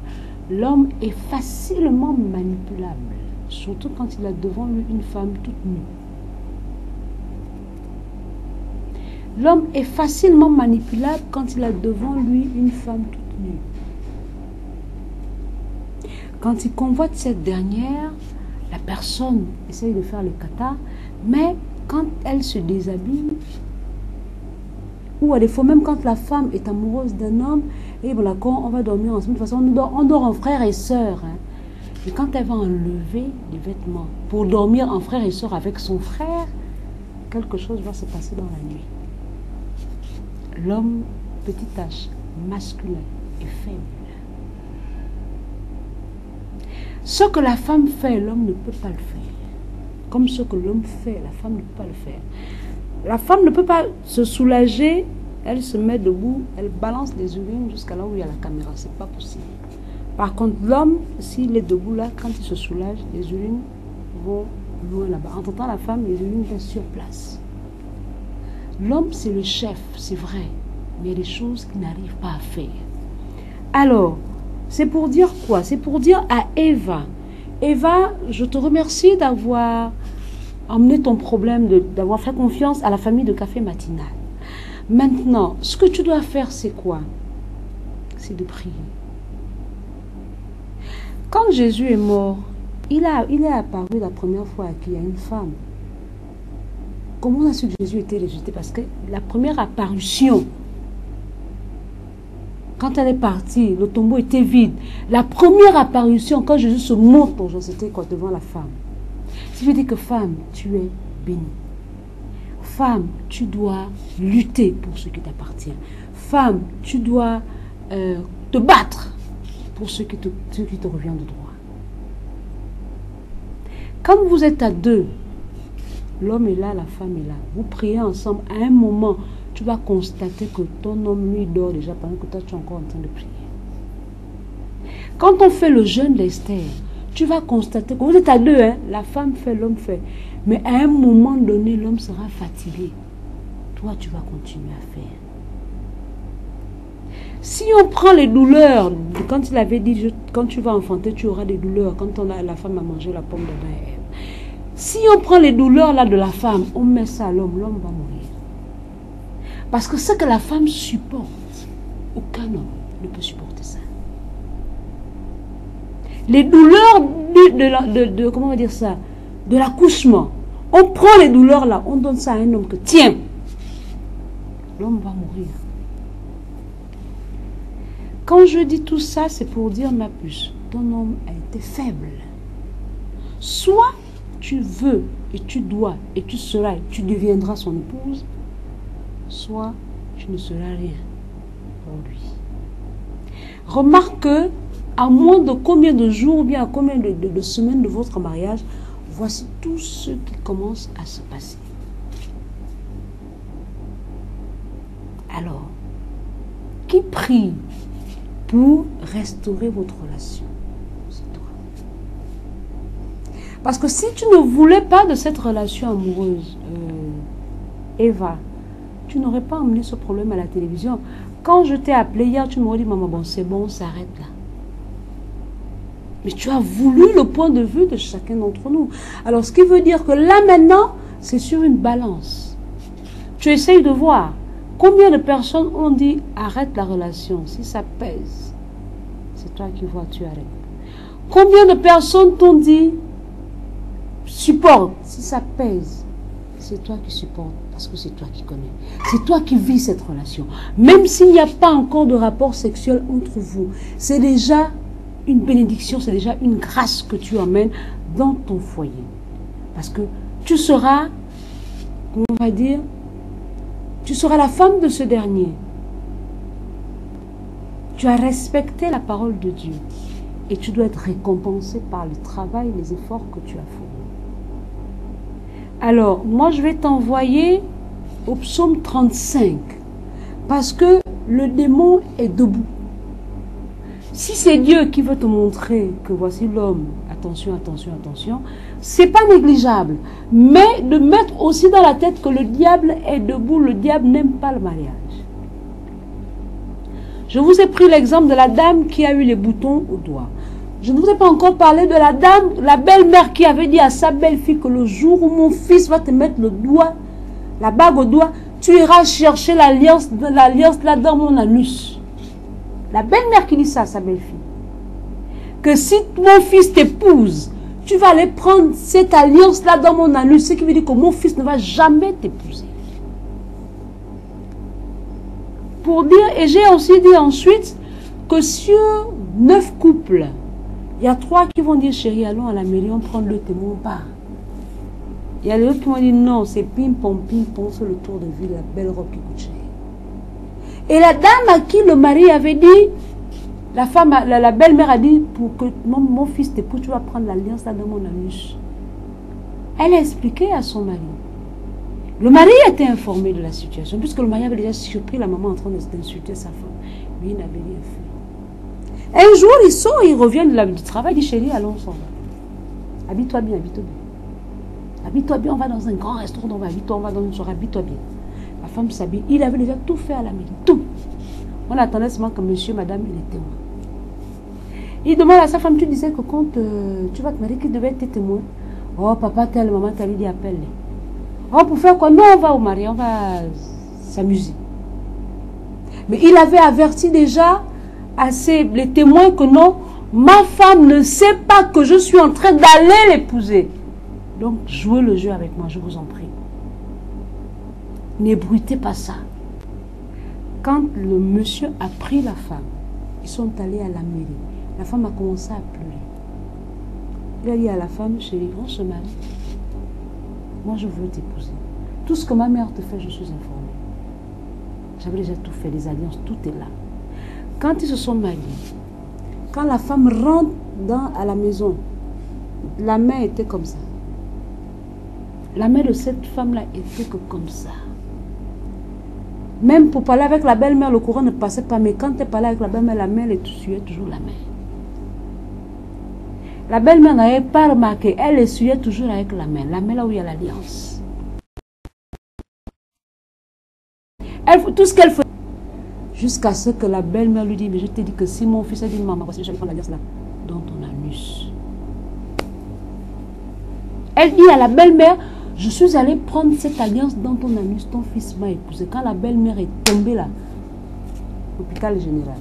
L'homme est facilement manipulable, surtout quand il a devant lui une femme toute nue. L'homme est facilement manipulable quand il a devant lui une femme toute nue. Quand il convoite cette dernière, la personne essaye de faire le kata, mais quand elle se déshabille, ou à défaut, même quand la femme est amoureuse d'un homme, et voilà, quand on va dormir ensemble, de toute façon, on dort en frère et sœur. Hein. Et quand elle va enlever les vêtements pour dormir en frère et sœur avec son frère, quelque chose va se passer dans la nuit. L'homme, petit h, masculin, est faible. Ce que la femme fait, l'homme ne peut pas le faire. Comme ce que l'homme fait, la femme ne peut pas le faire. La femme ne peut pas se soulager, elle se met debout, elle balance les urines jusqu'à là où il y a la caméra. C'est pas possible. Par contre, l'homme, s'il est debout là, quand il se soulage, les urines vont loin là-bas. En temps, la femme, les urines restent sur place. L'homme, c'est le chef, c'est vrai, mais il y a des choses qu'il n'arrive pas à faire. Alors, c'est pour dire quoi? C'est pour dire à Eva, Eva, je te remercie d'avoir emmené ton problème, d'avoir fait confiance à la famille de Café Matinal. Maintenant, ce que tu dois faire, c'est quoi? C'est de prier. Quand Jésus est mort, il est apparu la première fois qu'il y a une femme. Comment on a su que Jésus était ressuscité? Parce que la première apparition, quand elle est partie, le tombeau était vide. La première apparition, quand Jésus se montre aux gens, c'était quoi? Devant la femme. Ça veut dire que femme, tu es bénie. Femme, tu dois lutter pour ce qui t'appartient. Femme, tu dois te battre pour ce qui te revient de droit. Quand vous êtes à deux, l'homme est là, la femme est là. Vous priez ensemble. À un moment, tu vas constater que ton homme, lui, dort déjà pendant que toi, tu es encore en train de prier. Quand on fait le jeûne d'Esther, tu vas constater que vous êtes à deux, hein? La femme fait, l'homme fait. Mais à un moment donné, l'homme sera fatigué. Toi, tu vas continuer à faire. Si on prend les douleurs, quand il avait dit, quand tu vas enfanter, tu auras des douleurs. Quand la femme a mangé la pomme d'Adam et Ève. Si on prend les douleurs là de la femme, on met ça à l'homme, l'homme va mourir. Parce que ce que la femme supporte, aucun homme ne peut supporter ça. Les douleurs comment on va dire ça, de l'accouchement, on prend les douleurs là, on donne ça à un homme que tiens, l'homme va mourir. Quand je dis tout ça, c'est pour dire, ma puce, ton homme a été faible. Soit tu veux et tu dois et tu seras et tu deviendras son épouse, soit tu ne seras rien pour lui. Remarque que à moins de combien de jours ou bien à combien de semaines de votre mariage, voici tout ce qui commence à se passer. Alors, qui prie pour restaurer votre relation? C'est toi. Parce que si tu ne voulais pas de cette relation amoureuse, Eva, tu n'aurais pas emmené ce problème à la télévision. Quand je t'ai appelé hier, tu m'aurais dit, maman, bon, c'est bon, on s'arrête là. Mais tu as voulu le point de vue de chacun d'entre nous. Alors, ce qui veut dire que là, maintenant, c'est sur une balance. Tu essayes de voir combien de personnes ont dit, arrête la relation. Si ça pèse, c'est toi qui vois, tu arrêtes. Combien de personnes t'ont dit, supporte. Si ça pèse, c'est toi qui supportes, parce que c'est toi qui connais. C'est toi qui vis cette relation. Même s'il n'y a pas encore de rapport sexuel entre vous, c'est déjà une bénédiction, c'est déjà une grâce que tu emmènes dans ton foyer. Parce que tu seras, comment on va dire, tu seras la femme de ce dernier. Tu as respecté la parole de Dieu. Et tu dois être récompensé par le travail, les efforts que tu as fournis. Alors, moi, je vais t'envoyer au psaume 35. Parce que le démon est debout. Si c'est Dieu qui veut te montrer que voici l'homme, attention, attention, attention, c'est pas négligeable. Mais de mettre aussi dans la tête que le diable est debout, le diable n'aime pas le mariage. Je vous ai pris l'exemple de la dame qui a eu les boutons au doigt. Je ne vous ai pas encore parlé de la dame, la belle-mère qui avait dit à sa belle-fille que le jour où mon fils va te mettre le doigt, la bague au doigt, tu iras chercher l'alliance là dans mon anus. La belle-mère qui dit ça à sa belle-fille. Que si mon fils t'épouse, tu vas aller prendre cette alliance-là dans mon anus, ce qui veut dire que mon fils ne va jamais t'épouser. Pour dire, et j'ai aussi dit ensuite que sur 9 couples, il y a 3 qui vont dire, chérie, allons à la mairie, on prend le témoin, on part. Il y a les autres qui vont dire, non, c'est ping-pong, c'est le tour de ville, la belle robe qui coûte cher. Et la dame à qui le mari avait dit, la femme, la belle-mère a dit, pour que mon fils t'épouse, tu vas prendre l'alliance là dans mon anus. Elle a expliqué à son mari. Le mari était informé de la situation, puisque le mari avait déjà surpris la maman en train d'insulter sa femme. Lui, il n'avait rien fait. Un jour, il sort, il revient du travail, il dit, chérie, allons ensemble. Habille-toi bien, habille-toi bien. Habille-toi bien, on va dans un grand restaurant, on va habille-toi, on va dans une soirée, habille-toi bien. La femme s'habille, il avait déjà tout fait à la mairie, tout. On attendait seulement que monsieur, madame, il est témoin. Il demande à sa femme, tu disais que quand tu vas te marier, qui devait être témoin? Oh, papa tel, maman tel, il dit, appelle-les. Oh, pour faire quoi? Non, on va au mariage, on va s'amuser. Mais il avait averti déjà les témoins que non, ma femme ne sait pas que je suis en train d'aller l'épouser. Donc, jouez le jeu avec moi, je vous en prie. N'ébruitez pas ça. Quand le monsieur a pris la femme, ils sont allés à la mairie. La femme a commencé à pleurer. Il a dit à la femme, chérie, on se marie. Moi, je veux t'épouser. Tout ce que ma mère te fait, je suis informée. J'avais déjà tout fait, les alliances, tout est là. Quand ils se sont mariés, quand la femme rentre à la maison, la main était comme ça. La main de cette femme-là était que comme ça. Même pour parler avec la belle-mère, le courant ne passait pas. Mais quand elle parlait avec la belle-mère, la main, elle essuyait toujours la main. La belle-mère n'avait pas remarqué. Elle essuyait toujours avec la main. La main là où il y a l'alliance. Tout ce qu'elle faisait. Jusqu'à ce que la belle-mère lui dit, mais je t'ai dit que si mon fils a dit, maman, voici, je vais prendre l'alliance là. Dans ton anus. Elle dit à la belle-mère, je suis allée prendre cette alliance dans ton anus, ton fils m'a épousé. Quand la belle-mère est tombée là, hôpital général.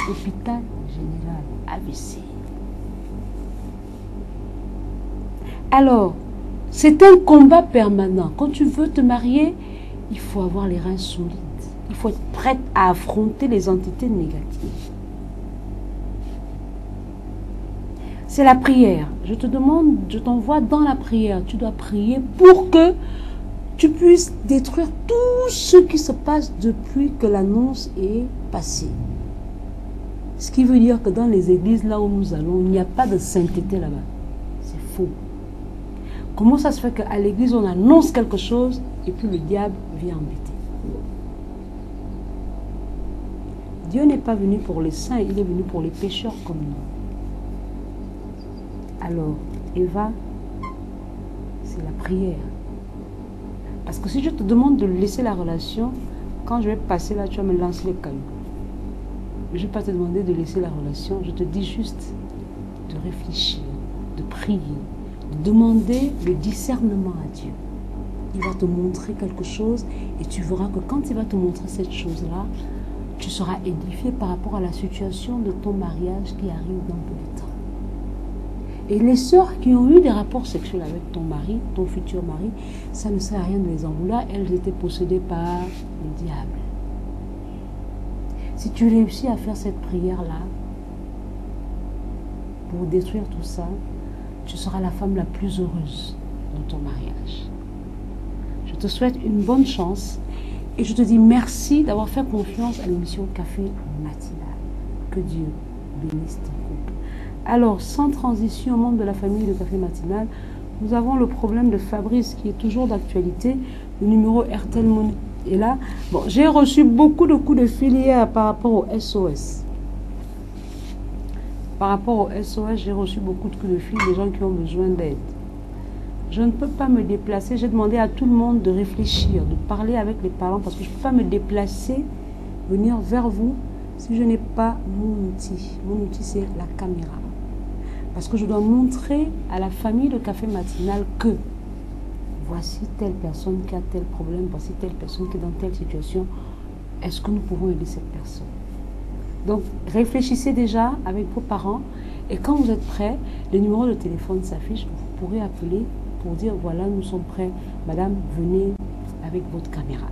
Hôpital général, AVC. Alors, c'est un combat permanent. Quand tu veux te marier, il faut avoir les reins solides. Il faut être prête à affronter les entités négatives. C'est la prière. Je te demande, je t'envoie dans la prière. Tu dois prier pour que tu puisses détruire tout ce qui se passe depuis que l'annonce est passée. Ce qui veut dire que dans les églises là où nous allons, il n'y a pas de sainteté là-bas. C'est faux. Comment ça se fait qu'à l'église on annonce quelque chose et puis le diable vient embêter? Dieu n'est pas venu pour les saints, il est venu pour les pécheurs comme nous. Alors, Eva, c'est la prière. Parce que si je te demande de laisser la relation, quand je vais passer là, tu vas me lancer les cailloux. Je ne vais pas te demander de laisser la relation, je te dis juste de réfléchir, de prier, de demander le discernement à Dieu. Il va te montrer quelque chose et tu verras que quand il va te montrer cette chose-là, tu seras édifié par rapport à la situation de ton mariage qui arrive dans peu de temps. Et les sœurs qui ont eu des rapports sexuels avec ton mari, ton futur mari, ça ne sert à rien de les en vouloir, elles étaient possédées par le diable. Si tu réussis à faire cette prière-là, pour détruire tout ça, tu seras la femme la plus heureuse dans ton mariage. Je te souhaite une bonne chance et je te dis merci d'avoir fait confiance à l'émission Café Matinal. Que Dieu bénisse ton couple. Alors, sans transition, membre de la famille de Café Matinal, nous avons le problème de Fabrice qui est toujours d'actualité. Le numéro RTL Money est là. Bon, j'ai reçu beaucoup de coups de fil hier par rapport au SOS. Par rapport au SOS, j'ai reçu beaucoup de coups de fil des gens qui ont besoin d'aide. Je ne peux pas me déplacer. J'ai demandé à tout le monde de réfléchir, de parler avec les parents parce que je ne peux pas me déplacer, venir vers vous si je n'ai pas mon outil. Mon outil, c'est la caméra. Parce que je dois montrer à la famille de Café Matinal que voici telle personne qui a tel problème, voici telle personne qui est dans telle situation. Est-ce que nous pouvons aider cette personne? Donc, réfléchissez déjà avec vos parents et quand vous êtes prêts, les numéros de téléphone s'affichent. Vous pourrez appeler pour dire voilà, nous sommes prêts. Madame, venez avec votre caméra.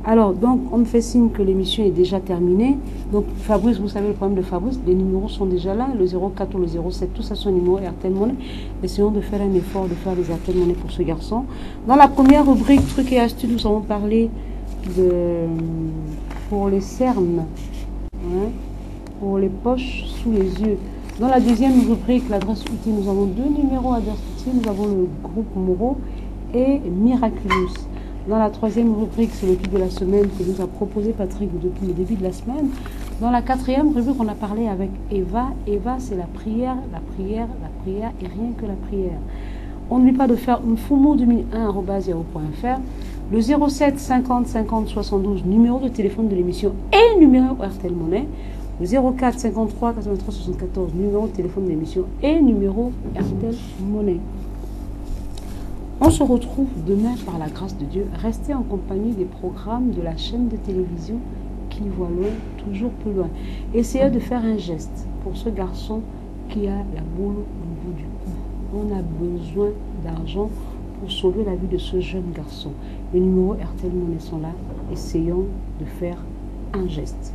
Alors, donc, on me fait signe que l'émission est déjà terminée. Donc, Fabrice, vous savez le problème de Fabrice, les numéros sont déjà là, le 04 ou le 07, tout ça sont numéros RTL Money. Essayons de faire un effort, de faire des RTL Money pour ce garçon. Dans la première rubrique, trucs et astuces, nous avons parlé pour les cernes, hein, pour les poches sous les yeux. Dans la deuxième rubrique, l'adresse utile, nous avons deux numéros adresse utile. Nous avons le groupe Moreau et Miraculous. Dans la troisième rubrique, c'est le clip de la semaine que nous a proposé Patrick depuis le début de la semaine. Dans la quatrième rubrique, on a parlé avec Eva. Eva, c'est la prière, la prière, la prière et rien que la prière. On n'oublie pas de faire un fumo2001@yahoo.fr. Le 07 50 50 72, numéro de téléphone de l'émission et numéro RTL Money. Le 04 53 83 74, numéro de téléphone de l'émission et numéro RTL Money. On se retrouve demain par la grâce de Dieu. Restez en compagnie des programmes de la chaîne de télévision qui voit loin, toujours plus loin. Essayez de faire un geste pour ce garçon qui a la boule au niveau du cou. On a besoin d'argent pour sauver la vie de ce jeune garçon. Les numéros RTL Money sont là. Essayons de faire un geste.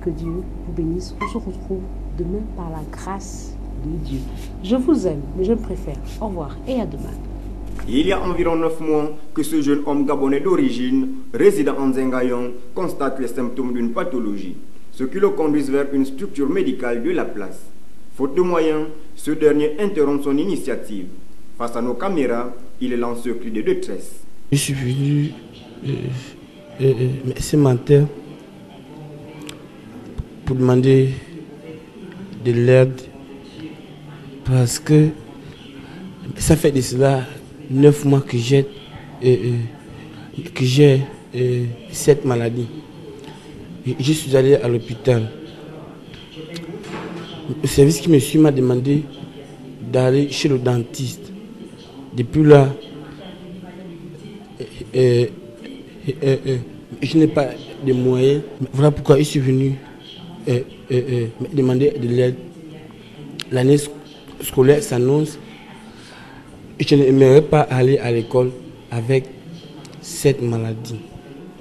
Que Dieu vous bénisse. On se retrouve demain par la grâce de Dieu. Je vous aime, mais je me préfère. Au revoir et à demain. Il y a environ 9 mois que ce jeune homme gabonais d'origine, résident en Zengayon, constate les symptômes d'une pathologie, ce qui le conduit vers une structure médicale de la place. Faute de moyens, ce dernier interrompt son initiative. Face à nos caméras, il lance ce cri de détresse. Je suis venu ce matin pour demander de l'aide parce que ça fait de cela 9 mois que j'ai cette maladie. Je suis allé à l'hôpital. Le service qui me suit m'a demandé d'aller chez le dentiste. Depuis là, je n'ai pas de moyens. Voilà pourquoi je suis venu me demander de l'aide. L'année scolaire s'annonce. Je n'aimerais pas aller à l'école avec cette maladie.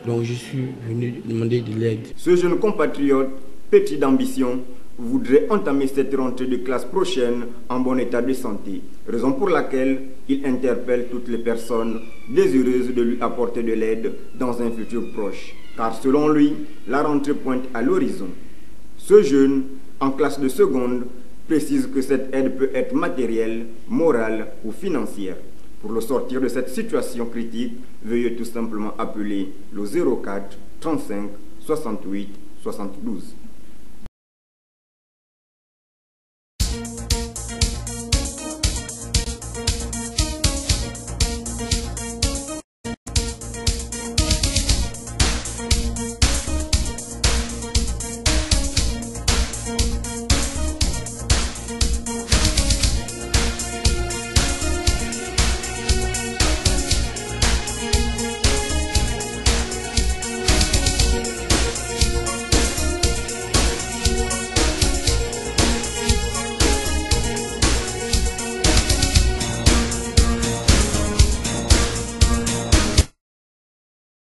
Donc je suis venu demander de l'aide. Ce jeune compatriote, petit d'ambition, voudrait entamer cette rentrée de classe prochaine en bon état de santé. Raison pour laquelle il interpelle toutes les personnes désireuses de lui apporter de l'aide dans un futur proche. Car selon lui, la rentrée pointe à l'horizon. Ce jeune, en classe de seconde, précise que cette aide peut être matérielle, morale ou financière. Pour le sortir de cette situation critique, veuillez tout simplement appeler le 04 35 68 72.